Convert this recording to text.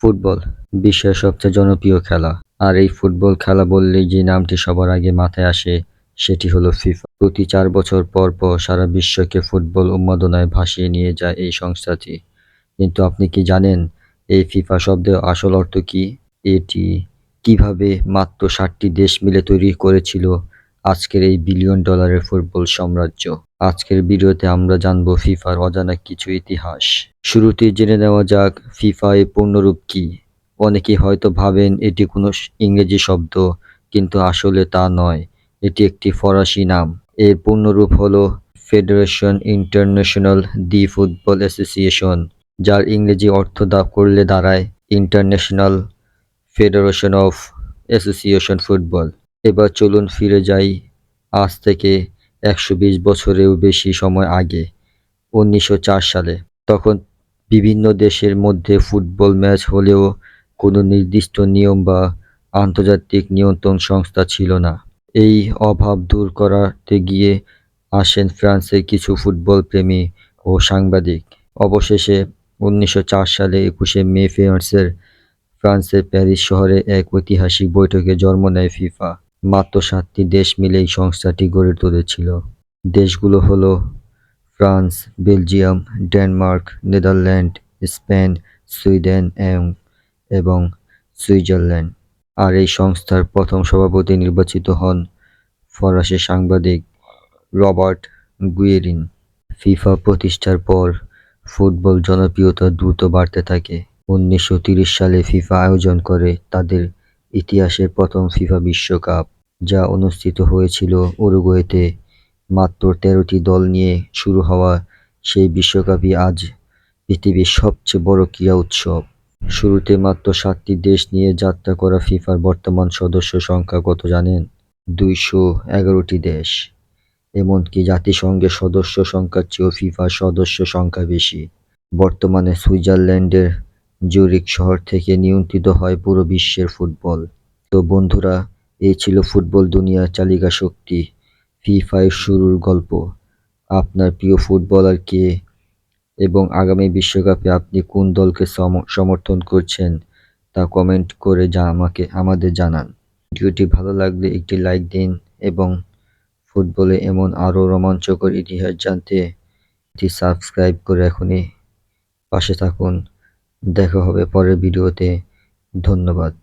Football বিশ্বের সবচেয়ে জনপ্রিয় খেলা। আর এই ফুটবল খেলা বললেই যে নামটি সবার আগে মাথায় আসে সেটি হলো ফিফা। প্রতি 4 বছর পর পর সারা বিশ্বকে ফুটবল উন্মাদনায় ভাসিয়ে নিয়ে যায় এই সংস্থাটি। কিন্তু আপনি কি জানেন এই ফিফা শব্দের আসল অর্থ কি? এটি কিভাবে মাত্র 7টি দেশ মিলে তৈরি করেছিল আজকের এই বিলিয়ন ডলারের ফুটবল সাম্রাজ্য? আজকের ভিডিওতে আমরা জানব ফিফার অজানা কিছু ইতিহাস। শুরুতেই জেনে নেওয়া যাক ফিফা এর পূর্ণরূপ কি। অনেকে হয়তো ভাবেন এটি কোনো ইংরেজি শব্দ, কিন্তু আসলে তা নয়। এটি একটি ফরাসি নাম। এর পূর্ণরূপ হলো ফেডারেশন ইন্টারন্যাশনাল দি ফুটবল অ্যাসোসিয়েশন, যার ইংরেজি অর্থ করলে দাঁড়ায় international federation of association football. এবার চলুন ফিরে যাই আজ থেকে 120 বছরেও বেশি সময় আগে, 1904 সালে। তখন বিভিন্ন দেশের মধ্যে ফুটবল ম্যাচ হলেও কোনো নির্দিষ্ট নিয়ম বা আন্তর্জাতিক নিয়ন্ত্রণ সংস্থা ছিল না। এই অভাব দূর করাতে গিয়ে আসেন ফ্রান্সের কিছু ফুটবল প্রেমী ও সাংবাদিক। অবশেষে 1904 সালে 21শে মে ফ্রান্সের প্যারিস শহরে এক ঐতিহাসিক বৈঠকে জন্ম নেয় ফিফা। মাত্র 7টি দেশ মিলে এই সংস্থাটি গড়ে তুলেছিল। দেশগুলো হলো France, Belgium, Denmark, Netherland, Spain, Sweden এবং সুইজারল্যান্ড। আর এই সংস্থার প্রথম সভাপতি নির্বাচিত হন ফরাসি সাংবাদিক রবার্ট গুয়েরিন। ফিফা প্রতিষ্ঠার পর ফুটবল জনপ্রিয়তা দ্রুত বাড়তে থাকে। 1930 সালে ফিফা আয়োজন করে তাদের ইতিহাসের প্রথম ফিফা বিশ্বকাপ, যা অনুষ্ঠিত হয়েছিল উরুগুয়েতে। মাত্র 13টি দল নিয়ে শুরু হওয়া সেই বিশ্বকাপই আজ পৃথিবীর সবচেয়ে বড় ক্রীড়া উৎসব। শুরুতে মাত্র 7টি দেশ নিয়ে যাত্রা করা ফিফার বর্তমান সদস্য সংখ্যা কত জানেন? 211টি দেশ। এমনকি জাতিসংঘের সদস্য সংখ্যার চেয়েও ফিফার সদস্য সংখ্যা বেশি। বর্তমানে সুইজারল্যান্ডের জুরিখ শহর থেকে নিয়ন্ত্রিত হয় পুরো বিশ্বের ফুটবল। তো বন্ধুরা, এই ছিল ফুটবল দুনিয়ার চালিকা শক্তি ফিফা এর শুরুর গল্প। আপনার প্রিয় ফুটবলার কে এবং আগামী বিশ্বকাপে আপনি কোন দলকে সমর্থন করছেন তা কমেন্ট করে আমাদের জানান। ভিডিওটি ভালো লাগলে একটি লাইক দিন এবং ফুটবলে এমন আরও রোমাঞ্চকর ইতিহাস জানতে এটি সাবস্ক্রাইব করে এখনই পাশে থাকুন। দেখা হবে পরের ভিডিওতে। ধন্যবাদ।